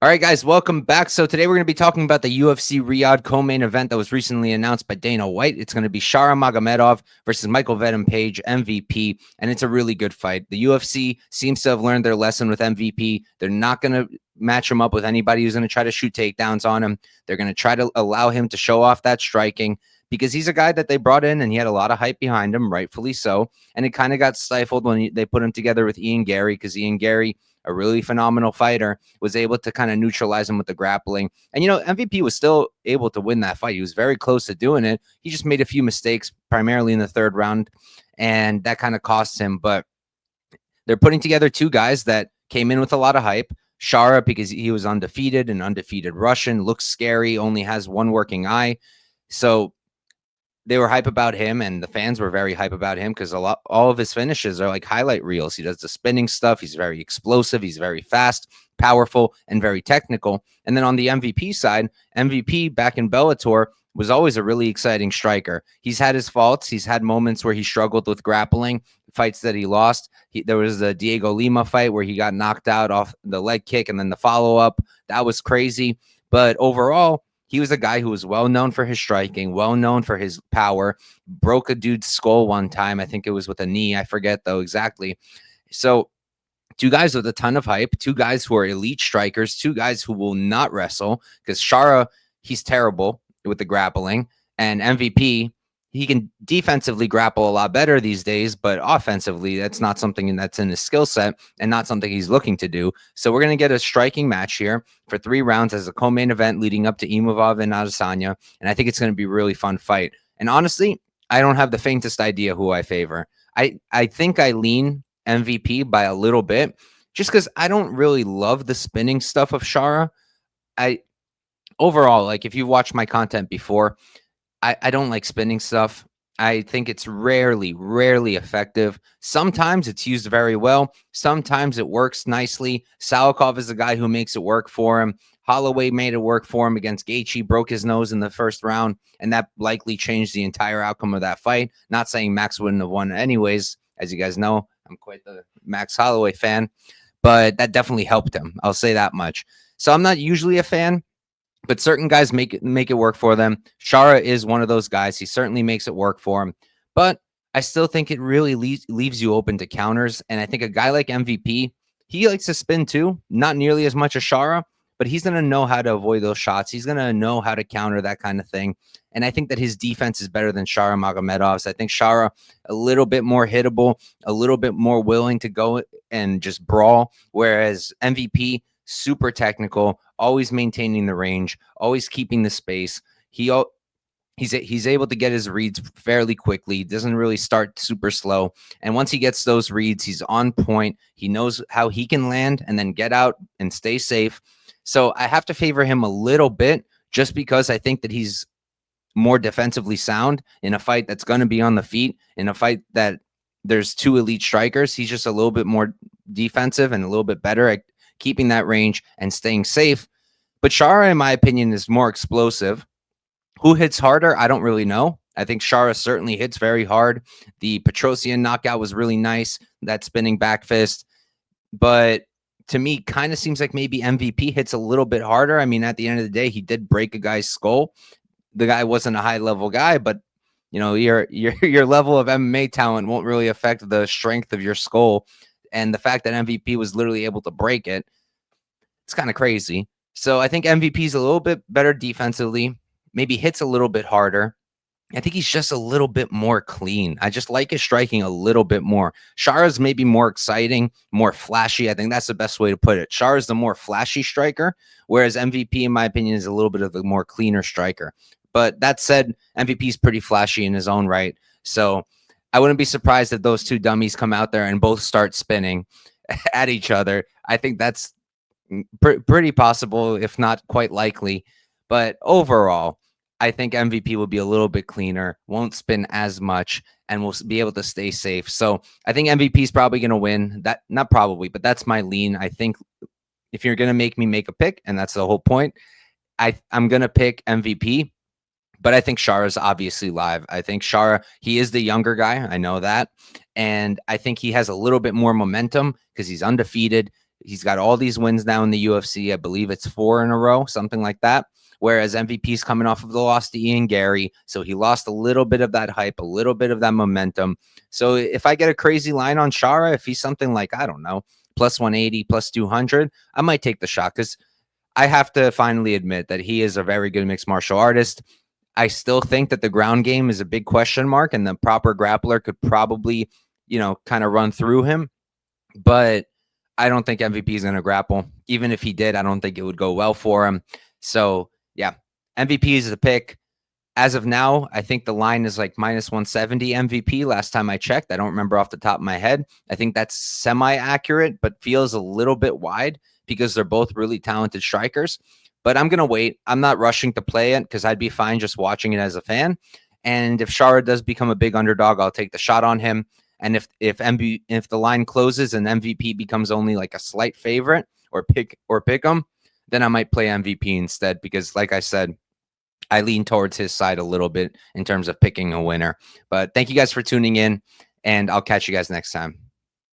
All right, guys, welcome back. So today we're going to be talking about the UFC Riyadh co-main event that was recently announced by Dana White. It's going to be Shara Magomedov versus Michael Venom Page, MVP, and it's a really good fight. The UFC seems to have learned their lesson with MVP. They're not going to match him up with anybody who's going to try to shoot takedowns on him. They're going to try to allow him to show off that striking because he's a guy that they brought in and he had a lot of hype behind him, rightfully so. And it kind of got stifled when they put him together with Ian Gary because Ian Gary, a really phenomenal fighter, was able to kind of neutralize him with the grappling. And, MVP was still able to win that fight. He was very close to doing it. He just made a few mistakes, primarily in the third round, and that kind of cost him. But they're putting together two guys that came in with a lot of hype. Shara, because he was undefeated, an undefeated Russian, looks scary, only has one working eye. So they were hype about him, and the fans were very hype about him because all of his finishes are like highlight reels. He does the spinning stuff. He's very explosive. He's very fast, powerful, and very technical. And then on the MVP side, MVP back in Bellator was always a really exciting striker. He's had his faults. He's had moments where he struggled with grappling, fights that he lost. There was the Diego Lima fight where he got knocked out off the leg kick and then the follow-up. That was crazy. But overall, he was a guy who was well known for his striking, well known for his power, broke a dude's skull one time. I think it was with a knee. I forget, though, exactly. So two guys with a ton of hype, two guys who are elite strikers, two guys who will not wrestle because Shara, he's terrible with the grappling, and MVP, he can defensively grapple a lot better these days, but offensively, that's not something that's in his skill set and not something he's looking to do. So we're going to get a striking match here for 3 rounds as a co-main event leading up to Imavov and Adesanya, and I think it's going to be a really fun fight. And honestly, I don't have the faintest idea who I favor. I think I lean MVP by a little bit, just because I don't really love the spinning stuff of Shara. Overall, like if you've watched my content before, I don't like spinning stuff. I think it's rarely effective. Sometimes it's used very well. Sometimes it works nicely. Salikov is the guy who makes it work for him. Holloway made it work for him against Gaethje, broke his nose in the first round, and that likely changed the entire outcome of that fight. Not saying Max wouldn't have won anyways. As you guys know, I'm quite the Max Holloway fan, but that definitely helped him. I'll say that much. So I'm not usually a fan, but certain guys make it work for them. Shara is one of those guys. He certainly makes it work for him. But I still think it really leaves you open to counters. And I think a guy like MVP, he likes to spin too. Not nearly as much as Shara, but he's going to know how to avoid those shots. He's going to know how to counter that kind of thing. And I think that his defense is better than Shara Magomedov's. I think Shara a little bit more hittable, a little bit more willing to go and just brawl, whereas MVP, super technical, always maintaining the range, always keeping the space. He's able to get his reads fairly quickly. Doesn't really start super slow. And once he gets those reads, he's on point. He knows how he can land and then get out and stay safe. So I have to favor him a little bit just because I think that he's more defensively sound in a fight that's going to be on the feet, in a fight that there's two elite strikers. He's just a little bit more defensive and a little bit better at keeping that range and staying safe. But Shara, in my opinion, is more explosive. Who hits harder? I don't really know. I think Shara certainly hits very hard. The Petrosian knockout was really nice, that spinning back fist. But to me, kind of seems like maybe MVP hits a little bit harder. I mean, at the end of the day, he did break a guy's skull. The guy wasn't a high-level guy, but your level of MMA talent won't really affect the strength of your skull. And the fact that MVP was literally able to break it, it's kind of crazy. So I think MVP is a little bit better defensively, maybe hits a little bit harder. I think he's just a little bit more clean. I just like his striking a little bit more. Shara's maybe more exciting, more flashy. I think that's the best way to put it. Shara's the more flashy striker, whereas MVP, in my opinion, is a little bit of a more cleaner striker. But that said, MVP is pretty flashy in his own right. So I wouldn't be surprised if those two dummies come out there and both start spinning at each other. I think that's pretty possible, if not quite likely. But overall, I think MVP will be a little bit cleaner, won't spin as much, and will be able to stay safe. So I think MVP is probably going to win. That, not probably, but that's my lean. I think if you're going to make me make a pick, and that's the whole point, I'm going to pick MVP. But I think Shara's obviously live. I think Shara, he is the younger guy. I know that. And I think he has a little bit more momentum because he's undefeated. He's got all these wins now in the UFC. I believe it's 4 in a row, something like that. Whereas MVP's coming off of the loss to Ian Gary. So he lost a little bit of that hype, a little bit of that momentum. So if I get a crazy line on Chara, if he's something like, I don't know, plus 180, plus 200, I might take the shot because I have to finally admit that he is a very good mixed martial artist. I still think that the ground game is a big question mark, and the proper grappler could probably, kind of run through him. But I don't think MVP is going to grapple. Even if he did, I don't think it would go well for him. So, yeah, MVP is the pick. As of now, I think the line is like minus 170 MVP last time I checked. I don't remember off the top of my head. I think that's semi-accurate, but feels a little bit wide because they're both really talented strikers. But I'm going to wait. I'm not rushing to play it because I'd be fine just watching it as a fan. And if Chara does become a big underdog, I'll take the shot on him. And if the line closes and MVP becomes only like a slight favorite or pick him, then I might play MVP instead because, like I said, I lean towards his side a little bit in terms of picking a winner. But thank you guys for tuning in, and I'll catch you guys next time.